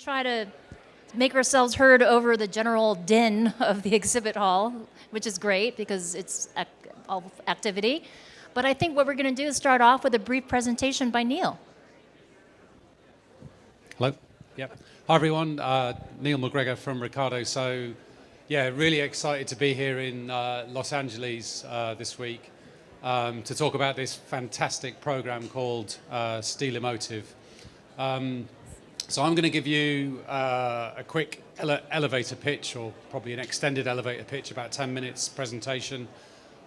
try to make ourselves heard over the general din of the exhibit hall, which is great because it's all activity. But I think what we're going to do is start off with a brief presentation by Neil. Hello. Yep. Hi, everyone. Neil McGregor from Ricardo. So, yeah, really excited to be here in Los Angeles this week to talk about this fantastic program called Automotive. So I'm going to give you a quick elevator pitch, or probably an extended elevator pitch, about 10 minutes presentation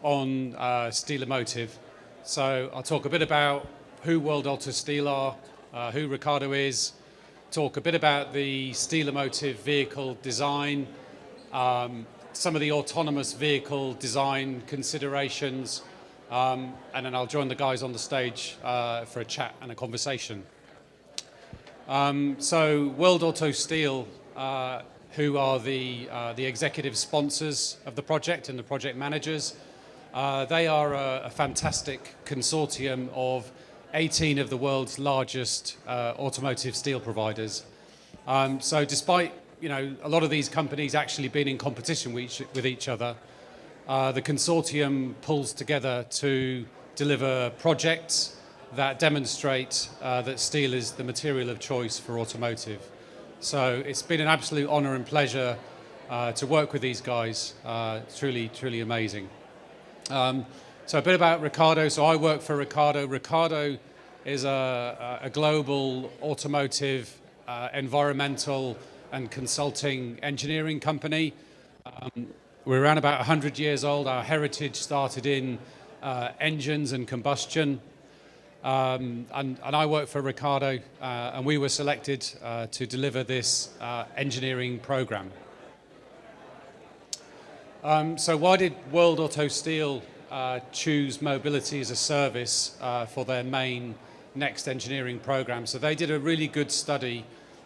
on Automotive. So I'll talk a bit about who WorldAutoSteel are, who Ricardo is, talk a bit about the Automotive vehicle design, some of the autonomous vehicle design considerations, and then I'll join the guys on the stage for a chat and a conversation. So WorldAutoSteel, who are the executive sponsors of the project and the project managers, they are a fantastic consortium of 18 of the world's largest automotive steel providers. So despite a lot of these companies actually being in competition with each other, the consortium pulls together to deliver projects that demonstrate that steel is the material of choice for automotive. So it's been an absolute honor and pleasure to work with these guys. Truly, truly amazing. So a bit about Ricardo. So I work for Ricardo. Ricardo is a global automotive, environmental and consulting engineering company. We're around about 100 years old. Our heritage started in engines and combustion. And I work for Ricardo, and we were selected to deliver this engineering program. So why did WorldAutoSteel choose mobility as a service for their main next engineering program? So they did a really good study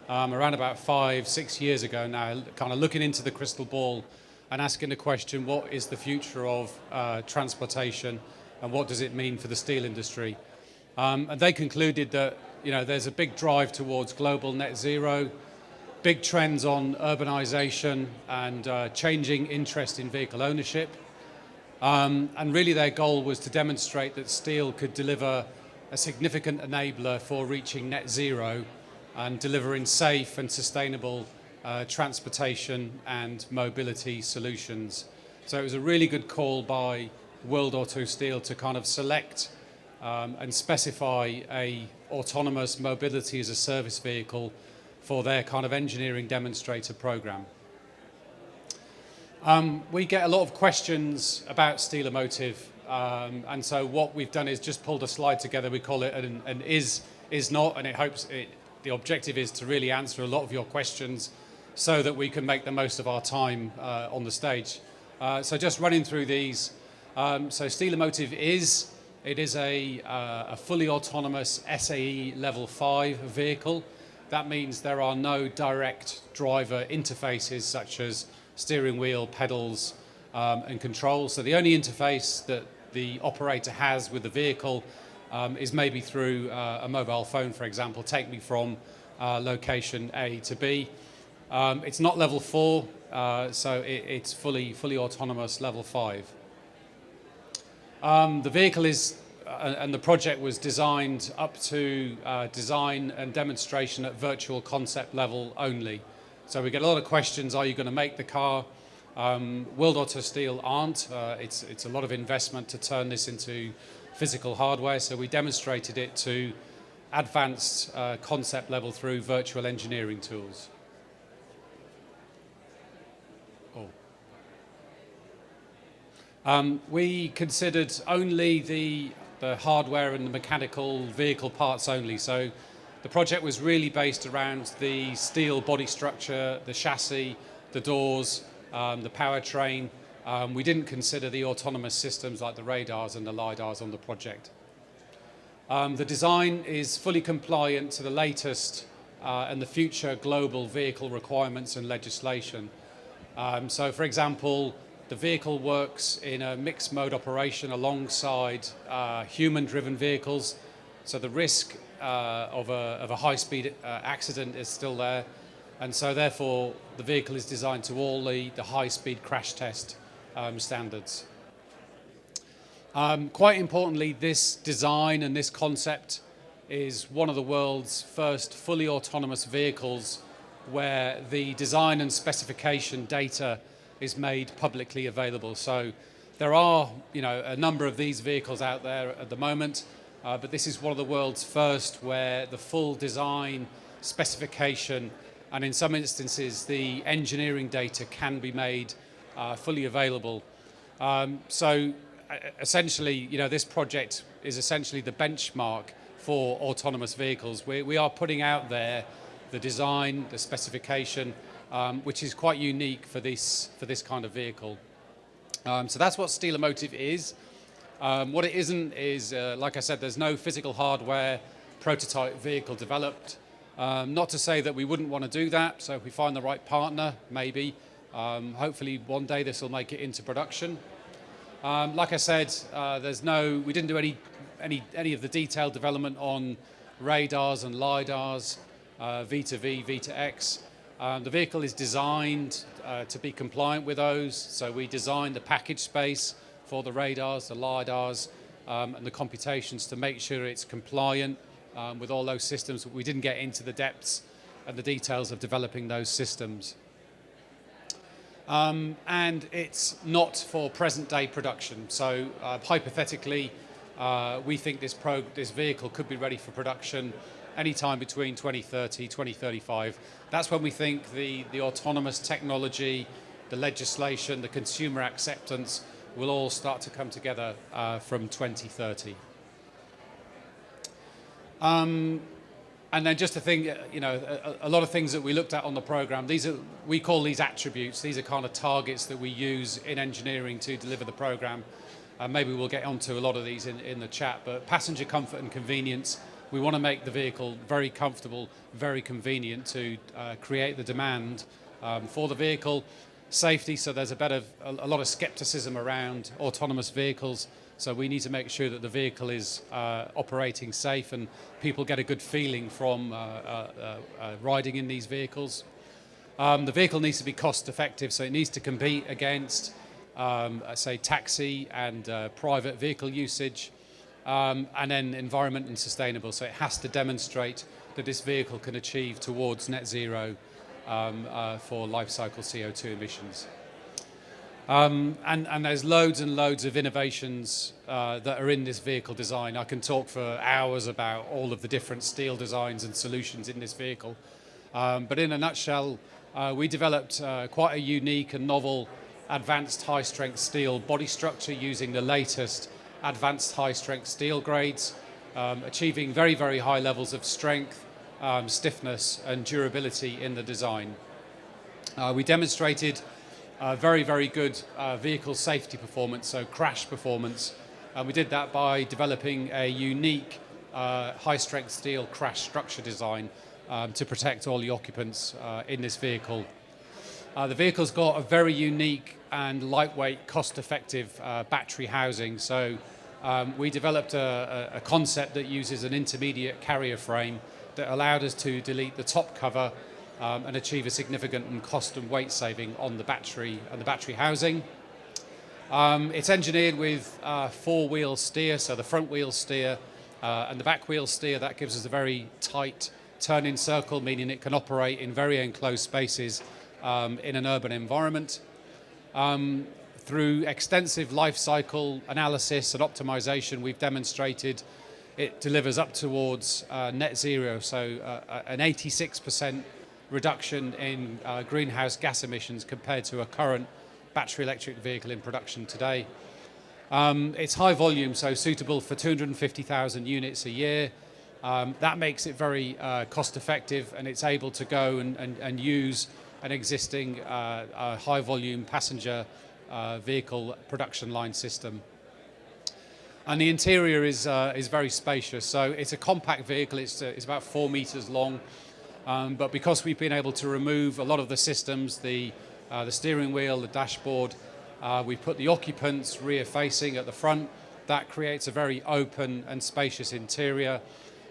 around about 5-6 years ago now, kind of looking into the crystal ball and asking the question, what is the future of transportation and what does it mean for the steel industry? And they concluded that there's a big drive towards global net zero, big trends on urbanization and changing interest in vehicle ownership. And really their goal was to demonstrate that steel could deliver a significant enabler for reaching net zero and delivering safe and sustainable transportation and mobility solutions. So it was a really good call by WorldAutoSteel to kind of select and specify a autonomous mobility as a service vehicle for their kind of engineering demonstrator program. We get a lot of questions about Automotive, and so what we've done is just pulled a slide together. We call it an is not, and the objective is to really answer a lot of your questions so that we can make the most of our time on the stage. So just running through these. So Automotive is a fully autonomous SAE level 5 vehicle. That means there are no direct driver interfaces such as steering wheel, pedals, and controls. So the only interface that the operator has with the vehicle is maybe through a mobile phone, for example, take me from location A to B. It's not level 4, so it's fully autonomous level 5. The vehicle is, and the project was designed up to design and demonstration at virtual concept level only. So we get a lot of questions, are you going to make the car? WorldAutoSteel aren't. It's a lot of investment to turn this into physical hardware, so we demonstrated it to advanced concept level through virtual engineering tools. We considered only the hardware and the mechanical vehicle parts only. So the project was really based around the steel body structure, the chassis, the doors, the powertrain. We didn't consider the autonomous systems like the radars and the LiDARs on the project. The design is fully compliant to the latest and the future global vehicle requirements and legislation. So for example, the vehicle works in a mixed mode operation alongside human-driven vehicles. So the risk of a high-speed accident is still there. And so therefore the vehicle is designed to all the high-speed crash test standards. Quite importantly, this design and this concept is one of the world's first fully autonomous vehicles where the design and specification data is made publicly available. So there are, a number of these vehicles out there at the moment, but this is one of the world's first where the full design, specification, and in some instances the engineering data can be made fully available. So essentially, this project is essentially the benchmark for autonomous vehicles. We are putting out there the design, the specification, which is quite unique for this kind of vehicle. So that's what Steel Automotive is. What it isn't is, like I said, there's no physical hardware prototype vehicle developed. Not to say that we wouldn't want to do that. So if we find the right partner, maybe. Hopefully one day this will make it into production. Like I said, we didn't do any of the detailed development on radars and lidars, V2V, V2X. The vehicle is designed to be compliant with those, so we designed the package space for the radars, the lidars, and the computations to make sure it's compliant with all those systems. We didn't get into the depths and the details of developing those systems. And it's not for present-day production. So hypothetically, we think this vehicle could be ready for production anytime between 2030, 2035. That's when we think the autonomous technology, the legislation, the consumer acceptance will all start to come together from 2030. And then just to think, a lot of things that we looked at on the program, we call these attributes. These are kind of targets that we use in engineering to deliver the program. Maybe we'll get onto a lot of these in the chat, but passenger comfort and convenience, we want to make the vehicle very comfortable, very convenient to create the demand for the vehicle. Safety, so there's a lot of skepticism around autonomous vehicles. So we need to make sure that the vehicle is operating safe and people get a good feeling from riding in these vehicles. The vehicle needs to be cost effective, so it needs to compete against, say, taxi and private vehicle usage, and then environment and sustainable. So it has to demonstrate that this vehicle can achieve towards net zero for life cycle CO2 emissions. And there's loads and loads of innovations that are in this vehicle design. I can talk for hours about all of the different steel designs and solutions in this vehicle. But in a nutshell, we developed quite a unique and novel advanced high-strength steel body structure using the latest advanced high-strength steel grades, achieving very, very high levels of strength, stiffness and durability in the design. We demonstrated very, very good vehicle safety performance, so crash performance. And we did that by developing a unique high-strength steel crash structure design to protect all the occupants in this vehicle. The vehicle's got a very unique and lightweight, cost-effective battery housing. So we developed a concept that uses an intermediate carrier frame that allowed us to delete the top cover and achieve a significant cost and weight saving on the battery and the battery housing. It's engineered with four-wheel steer, so the front wheel steer and the back wheel steer. That gives us a very tight turn-in circle, meaning it can operate in very enclosed spaces in an urban environment. Through extensive life cycle analysis and optimization, we've demonstrated it delivers up towards net zero, so an 86% reduction in greenhouse gas emissions compared to a current battery electric vehicle in production today. It's high volume, so suitable for 250,000 units a year. That makes it very cost effective, and it's able to go and use an existing high volume passenger vehicle production line system. And the interior is very spacious, so it's a compact vehicle. It's about 4 meters long. But because we've been able to remove a lot of the systems, the steering wheel, the dashboard, we put the occupants rear facing at the front. That creates a very open and spacious interior.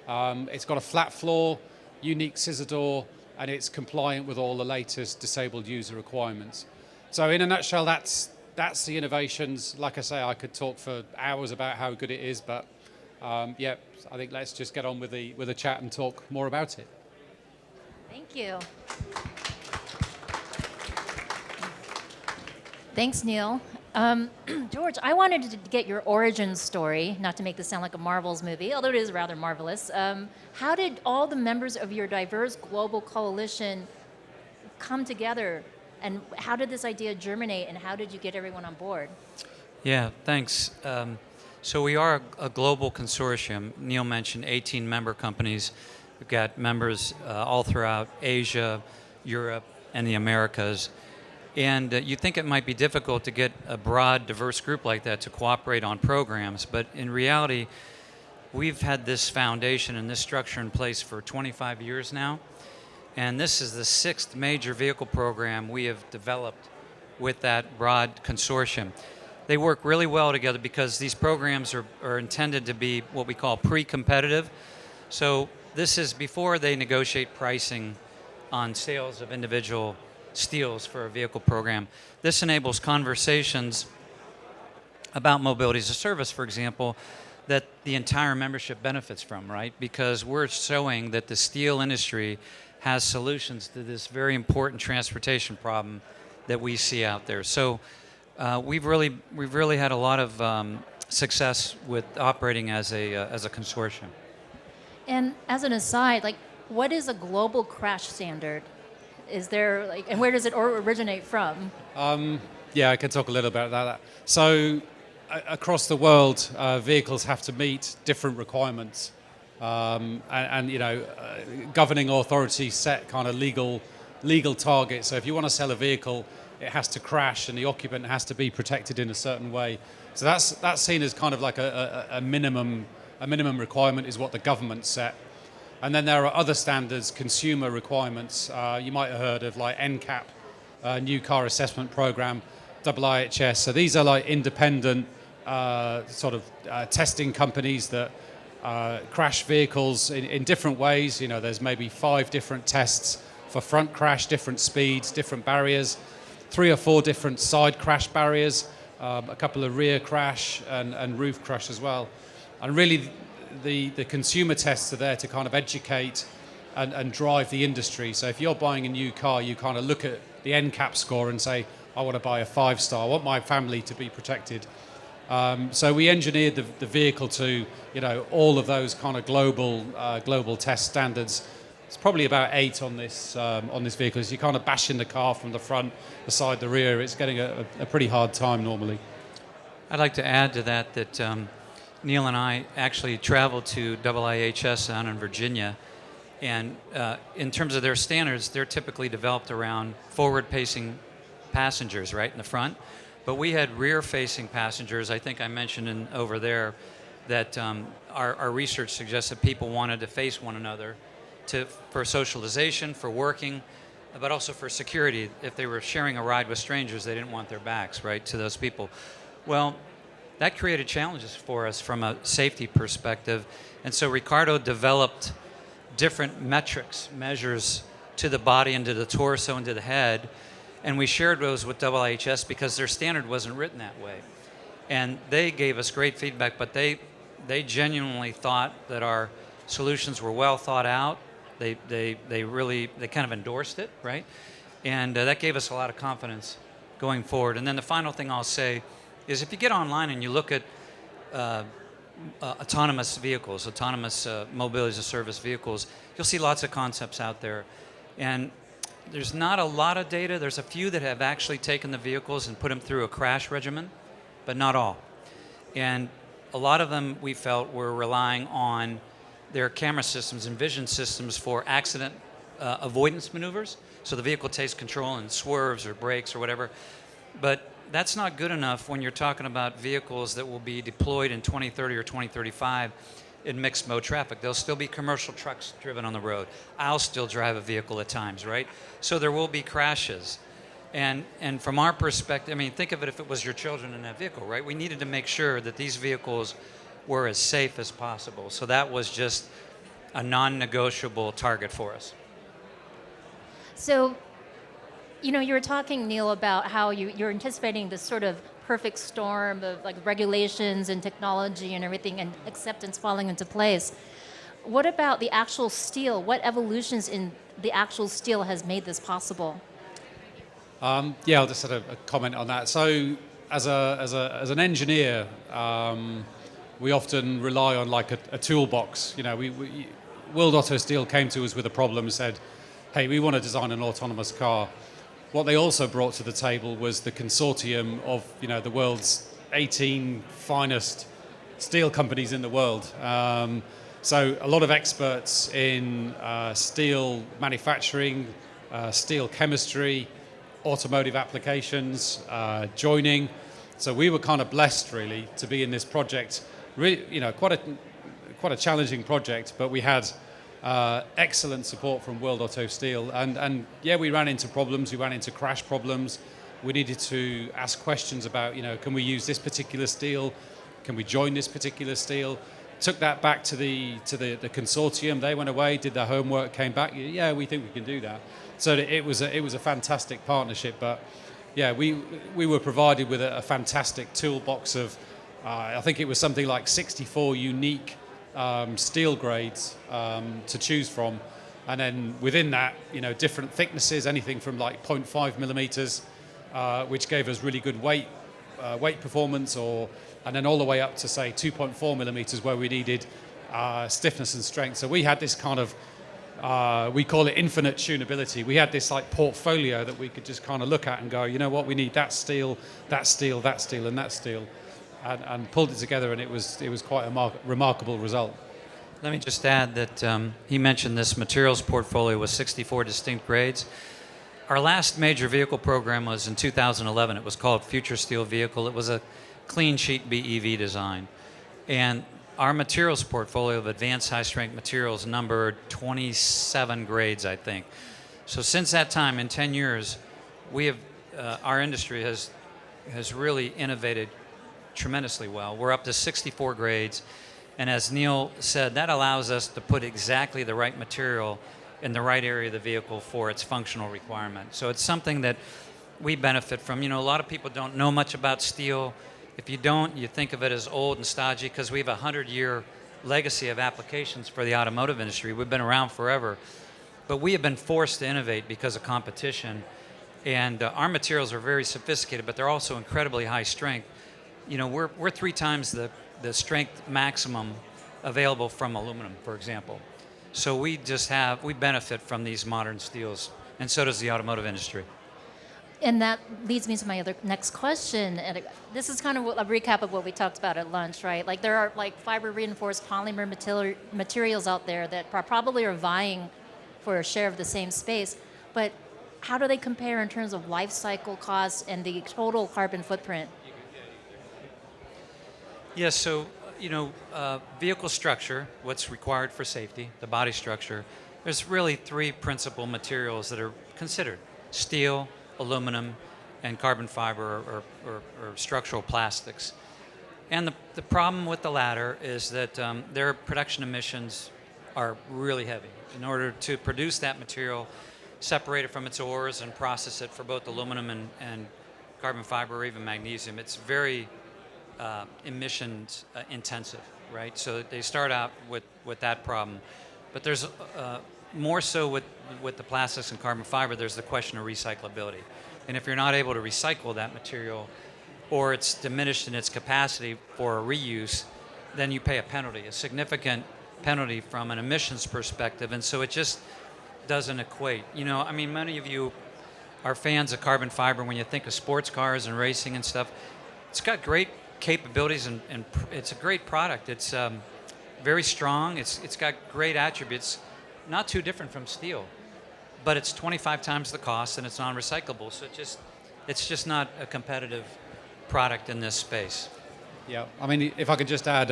It's got a flat floor, unique scissor door, and it's compliant with all the latest disabled user requirements. So in a nutshell, that's the innovations. Like I say, I could talk for hours about how good it is, but yeah, I think let's just get on with the chat and talk more about it. Thank you. Thanks, Neil. George, I wanted to get your origin story, not to make this sound like a Marvel's movie, although it is rather marvelous. How did all the members of your diverse global coalition come together, and how did this idea germinate, and how did you get everyone on board? Yeah, thanks. So we are a global consortium. Neil mentioned 18 member companies. We've got members all throughout Asia, Europe, and the Americas. And you think it might be difficult to get a broad, diverse group like that to cooperate on programs, but in reality, we've had this foundation and this structure in place for 25 years now, and this is the 6th major vehicle program we have developed with that broad consortium. They work really well together because these programs are intended to be what we call pre-competitive. So this is before they negotiate pricing on sales of individual steels for a vehicle program. This enables conversations about mobility as a service, for example, that the entire membership benefits from, right? Because we're showing that the steel industry has solutions to this very important transportation problem that we see out there. So we've really had a lot of success with operating as a consortium. And as an aside, like, what is a global crash standard? Is there, like, and where does it originate from? Yeah, I can talk a little bit about that. So across the world, vehicles have to meet different requirements. And you know, governing authorities set kind of legal targets. So if you want to sell a vehicle, it has to crash and the occupant has to be protected in a certain way. So that's seen as kind of like a minimum requirement is what the government set. And then there are other standards, consumer requirements. You might have heard of like NCAP, New Car Assessment Program, IIHS. So these are like independent sort of testing companies that crash vehicles in different ways. You know, there's maybe 5 different tests for front crash, different speeds, different barriers, 3 or 4 different side crash barriers, a couple of rear crash and roof crash as well. And really, the consumer tests are there to kind of educate and drive the industry. So if you're buying a new car, you kind of look at the NCAP score and say, I want to buy a 5-star. I want my family to be protected. So we engineered the vehicle to, you know, all of those kind of global test standards. It's probably about 8 on this vehicle. So you kind of bash in the car from the front, the side, the rear. It's getting a pretty hard time normally. I'd like to add to that Neil and I actually traveled to IIHS down in Virginia, and in terms of their standards, they're typically developed around forward-facing passengers, right, in the front. But we had rear-facing passengers. I think I mentioned over there that our research suggests that people wanted to face one another for socialization, for working, but also for security. If they were sharing a ride with strangers, they didn't want their backs, right, to those people. Well, that created challenges for us from a safety perspective. And so Ricardo developed different measures to the body and to the torso and to the head. And we shared those with IIHS because their standard wasn't written that way. And they gave us great feedback, but they genuinely thought that our solutions were well thought out. They kind of endorsed it, right? And that gave us a lot of confidence going forward. And then the final thing I'll say is if you get online and you look at autonomous vehicles, autonomous mobility as a service vehicles, you'll see lots of concepts out there. And there's not a lot of data. There's a few that have actually taken the vehicles and put them through a crash regimen, but not all. And a lot of them, we felt, were relying on their camera systems and vision systems for accident avoidance maneuvers. So the vehicle takes control and swerves or brakes or whatever. But that's not good enough when you're talking about vehicles that will be deployed in 2030 or 2035 in mixed mode traffic. There'll still be commercial trucks driven on the road. I'll still drive a vehicle at times, right? So there will be crashes. And from our perspective, I mean, think of it if it was your children in that vehicle, right? We needed to make sure that these vehicles were as safe as possible. So that was just a non-negotiable target for us. So, you were talking, Neil, about how you're anticipating this sort of perfect storm of like regulations and technology and everything and acceptance falling into place. What about the actual steel? What evolutions in the actual steel has made this possible? Yeah, I'll just add a comment on that. So, as an engineer, we often rely on like a toolbox. WorldAutoSteel came to us with a problem and said, "Hey, we want to design an autonomous car." What they also brought to the table was the consortium of the world's 18 finest steel companies in the world. So a lot of experts in steel manufacturing, steel chemistry, automotive applications, joining. So we were kind of blessed, really, to be in this project. Really, quite a challenging project, but we had excellent support from WorldAutoSteel. And yeah, we ran into problems. We ran into crash problems. We needed to ask questions about, can we use this particular steel? Can we join this particular steel? Took that back to the consortium. They went away, did their homework, came back. Yeah, we think we can do that. So it was a fantastic partnership. But yeah, we were provided with a fantastic toolbox of, I think it was something like 64 unique steel grades to choose from, and then within that, different thicknesses, anything from like 0.5 millimeters, which gave us really good weight performance, and then all the way up to say 2.4 millimeters, where we needed stiffness and strength. So we had this kind of we call it infinite tunability. We had this like portfolio that we could just kind of look at and go, you know what, we need that steel, that steel, that steel, and that steel. And pulled it together, and it was quite a remarkable result. Let me just add that he mentioned this materials portfolio with 64 distinct grades. Our last major vehicle program was in 2011. It was called Future Steel Vehicle. It was a clean sheet BEV design. And our materials portfolio of advanced high-strength materials numbered 27 grades, I think. So since that time, in 10 years, we have our industry has really innovated tremendously well. We're up to 64 grades, and as Neil said, that allows us to put exactly the right material in the right area of the vehicle for its functional requirement. So it's something that we benefit from. A lot of people don't know much about steel. If you don't, you think of it as old and stodgy, because we have a 100-year legacy of applications for the automotive industry. We've been around forever, but we have been forced to innovate because of competition, and our materials are very sophisticated, but they're also incredibly high strength. We're 3 times the strength maximum available from aluminum, for example. So we benefit from these modern steels, and so does the automotive industry. And that leads me to my next question. And this is kind of a recap of what we talked about at lunch, right? Like there are like fiber reinforced polymer materials out there that probably are vying for a share of the same space. But how do they compare in terms of life cycle costs and the total carbon footprint? Yes, so, vehicle structure, what's required for safety, the body structure, there's really 3 principal materials that are considered: steel, aluminum, and carbon fiber or structural plastics. And the problem with the latter is that their production emissions are really heavy. In order to produce that material, separate it from its ores and process it for both aluminum and carbon fiber or even magnesium, it's very emissions intensive, right? So they start out with that problem. But there's more so with the plastics and carbon fiber, there's the question of recyclability. And if you're not able to recycle that material, or it's diminished in its capacity for a reuse, then you pay a penalty, a significant penalty from an emissions perspective. And so it just doesn't equate. Many of you are fans of carbon fiber when you think of sports cars and racing and stuff. It's got great capabilities and it's a great product. It's very strong. It's got great attributes, not too different from steel, but it's 25 times the cost and it's non-recyclable. So it's just not a competitive product in this space. Yeah, if I could just add,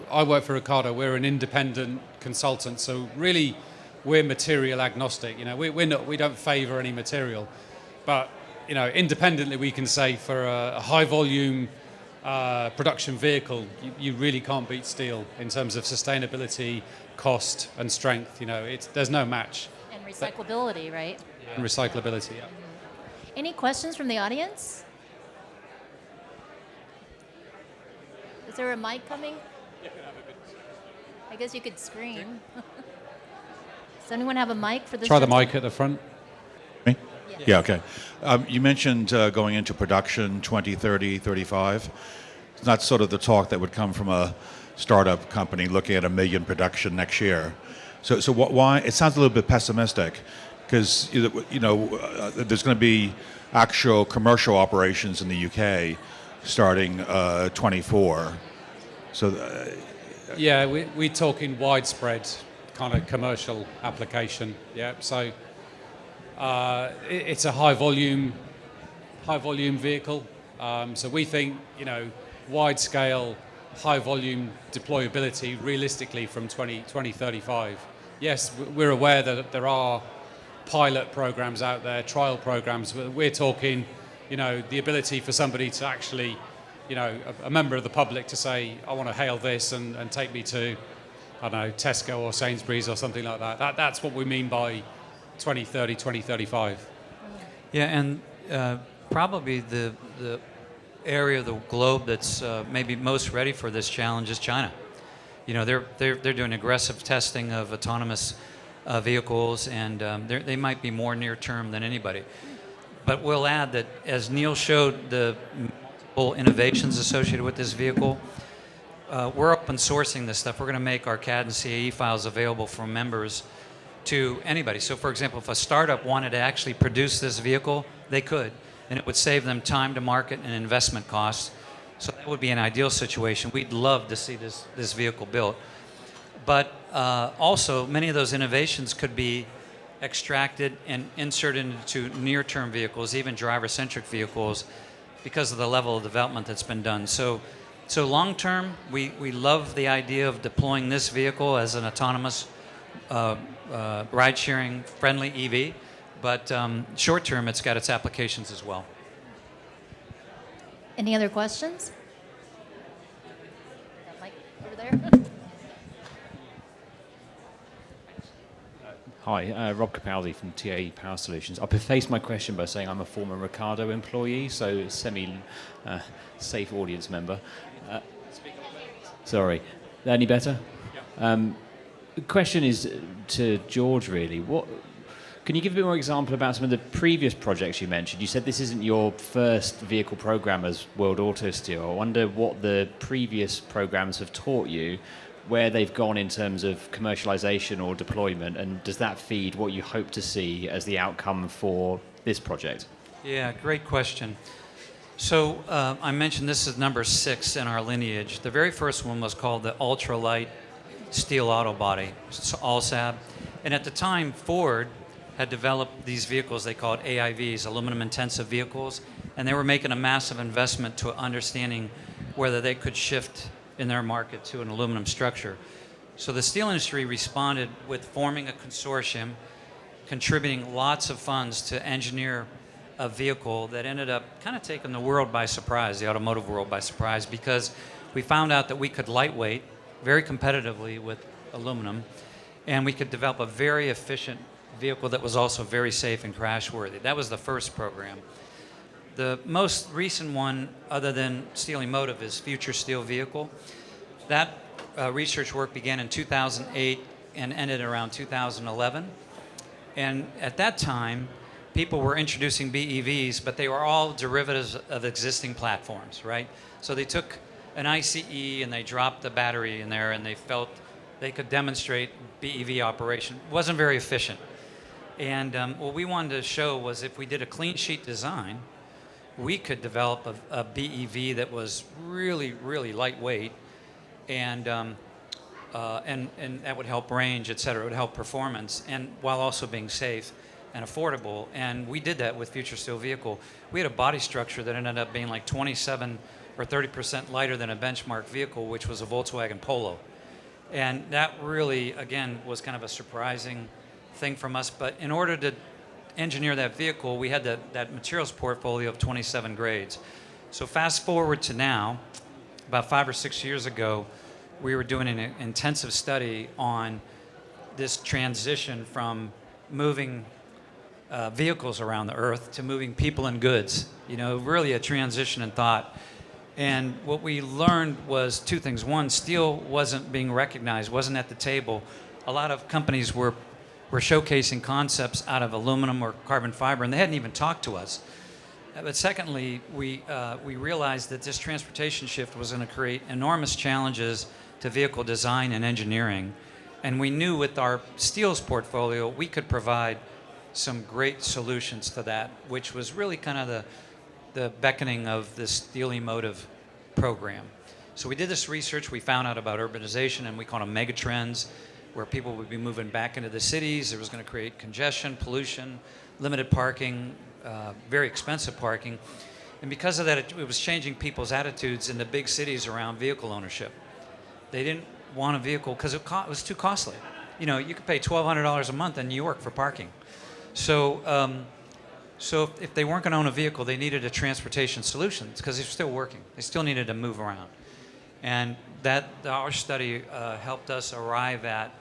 I work for Ricardo. We're an independent consultant, so really we're material agnostic. We don't favor any material, but independently we can say for a high volume production vehicle, you really can't beat steel in terms of sustainability, cost, and strength. There's no match. And recyclability, right? and recyclability. Yeah. Any questions from the audience? Is there a mic coming? I guess you could scream. Does anyone have a mic for this? Try the mic at the front. Me? Yeah, okay. You mentioned going into production 2030, 35. It's not sort of the talk that would come from a startup company looking at 1 million production next year. So why? It sounds a little bit pessimistic because there's going to be actual commercial operations in the UK starting 24. So. Yeah, we're talking widespread kind of commercial application. Yeah, so it's a high volume vehicle. So we think wide scale, high volume deployability realistically from 2035. Yes, we're aware that there are pilot programs out there, trial programs. We're talking, the ability for somebody to actually, a member of the public to say, I want to hail this and take me to, I don't know, Tesco or Sainsbury's or something like that. That's what we mean by 2030, 2035. Yeah, and probably the area of the globe that's maybe most ready for this challenge is China. They're doing aggressive testing of autonomous vehicles, and they might be more near term than anybody. But we'll add that as Neil showed the multiple innovations associated with this vehicle, we're open sourcing this stuff. We're going to make our CAD and CAE files available for members to anybody. So for example, if a startup wanted to actually produce this vehicle, they could, and it would save them time to market and investment costs. So that would be an ideal situation. We'd love to see this vehicle built. But also, many of those innovations could be extracted and inserted into near-term vehicles, even driver-centric vehicles, because of the level of development that's been done. So long-term, we love the idea of deploying this vehicle as an autonomous ride-sharing friendly EV, but short-term, it's got its applications as well. Any other questions? That mic over there. Hi, Rob Capaldi from TAE Power Solutions. I'll preface my question by saying I'm a former Ricardo employee, so semi-safe audience member. Sorry, any better? Yeah. The question is to George, really. Can you give a bit more example about some of the previous projects you mentioned? You said this isn't your first vehicle program as WorldAutoSteel. I wonder what the previous programs have taught you, where they've gone in terms of commercialization or deployment, and does that feed what you hope to see as the outcome for this project? Yeah, great question. So I mentioned this is number 6 in our lineage. The very first one was called the ultralight steel auto body, ALSAB. And at the time, Ford had developed these vehicles they called AIVs, aluminum intensive vehicles, and they were making a massive investment to understanding whether they could shift in their market to an aluminum structure. So the steel industry responded with forming a consortium, contributing lots of funds to engineer a vehicle that ended up kind of taking the world by surprise, the automotive world by surprise, because we found out that we could lightweight very competitively with aluminum, and we could develop a very efficient vehicle that was also very safe and crash worthy. That was the first program. The most recent one, other than Steel Emotive, is Future Steel Vehicle. That research work began in 2008 and ended around 2011. And at that time, people were introducing BEVs, but they were all derivatives of existing platforms, right? So they took an ICE and they dropped the battery in there, and they felt they could demonstrate BEV operation. It wasn't very efficient. And what we wanted to show was if we did a clean sheet design, we could develop a BEV that was really, really lightweight, and that would help range, et cetera. It would help performance, and while also being safe and affordable. And we did that with Future Steel Vehicle. We had a body structure that ended up being like 27 or 30% lighter than a benchmark vehicle, which was a Volkswagen Polo. And that really, again, was kind of a surprising thing from us. But in order to engineer that vehicle, we had that materials portfolio of 27 grades. So fast forward to now, about 5 or 6 years ago, we were doing an intensive study on this transition from moving vehicles around the earth to moving people and goods. You know, really a transition in thought. And what we learned was two things. One, steel wasn't being recognized, wasn't at the table. A lot of companies were showcasing concepts out of aluminum or carbon fiber, and they hadn't even talked to us. But secondly, we realized that this transportation shift was going to create enormous challenges to vehicle design and engineering. And we knew with our steels portfolio, we could provide some great solutions to that, which was really kind of the beckoning of this Steel Emotive program. So we did this research, we found out about urbanization, and we call them megatrends, where people would be moving back into the cities. It was going to create congestion, pollution, limited parking, very expensive parking. And because of that, it was changing people's attitudes in the big cities around vehicle ownership. They didn't want a vehicle because it was too costly. You know, you could pay $1,200 a month in New York for parking. So, so if they weren't going to own a vehicle, they needed a transportation solution because they're still working. They still needed to move around. And our study helped us arrive at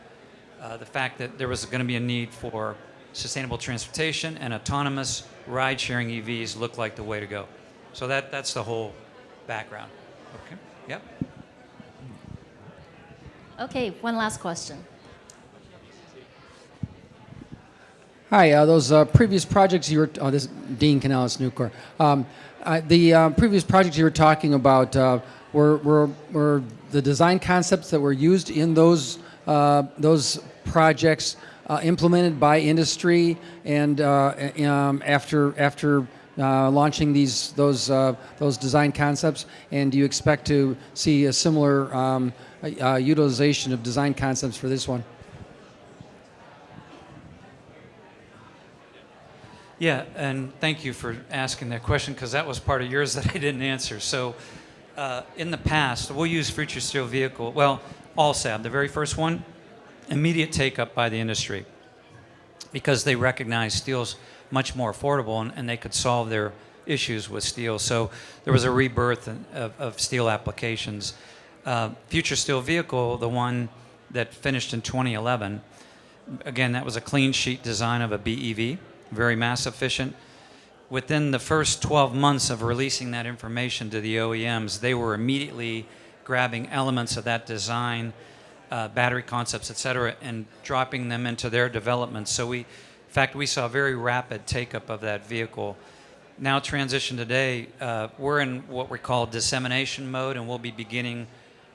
the fact that there was going to be a need for sustainable transportation, and autonomous ride-sharing EVs look like the way to go. So that's the whole background. Okay. Yep. Okay, one last question. Hi, those previous projects you were, this is Dean Canales, Nucor. The previous projects you were talking about were the design concepts that were used in those projects implemented by industry, and after launching those design concepts, and do you expect to see a similar utilization of design concepts for this one? Yeah, and thank you for asking that question, because that was part of yours that I didn't answer. So in the past, we'll use future steel vehicle, well, AllSab, the very first one, immediate take-up by the industry, because they recognize steel's much more affordable, and they could solve their issues with steel. So there was a rebirth of steel applications. Future steel vehicle, the one that finished in 2011, again, that was a clean sheet design of a BEV, very mass efficient. Within the first 12 months of releasing that information to the OEMs, they were immediately grabbing elements of that design, battery concepts, et cetera, and dropping them into their development. So in fact, we saw very rapid take-up of that vehicle. Now transition today, we're in what we call dissemination mode, and we'll be beginning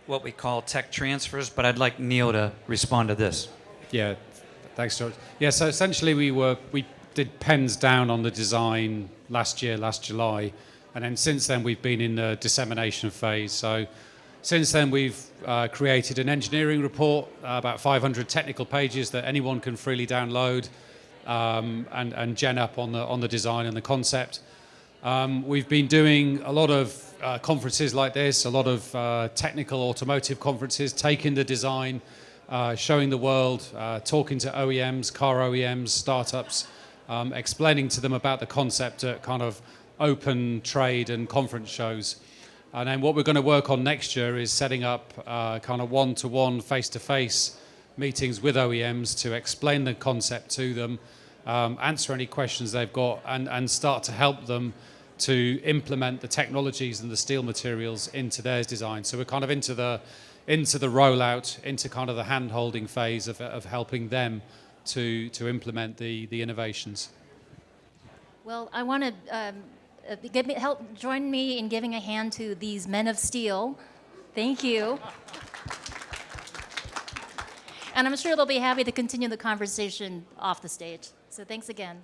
what we call tech transfers, but I'd like Neil to respond to this. Yeah, thanks, George. Yeah, so essentially we did pens down on the design last July, and then since then we've been in the dissemination phase. So since then we've created an engineering report, about 500 technical pages that anyone can freely download and gen up on the design and the concept. We've been doing a lot of conferences like this, a lot of technical automotive conferences, taking the design, showing the world, talking to OEMs, car OEMs, startups, explaining to them about the concept at kind of open trade and conference shows. And then what we're going to work on next year is setting up kind of one-to-one, face-to-face meetings with OEMs to explain the concept to them, answer any questions they've got, and start to help them to implement the technologies and the steel materials into their design. So we're kind of into the rollout, into kind of the hand-holding phase of helping them to implement the innovations. Well, I want to join me in giving a hand to these men of steel. Thank you. And I'm sure they'll be happy to continue the conversation off the stage. So thanks again.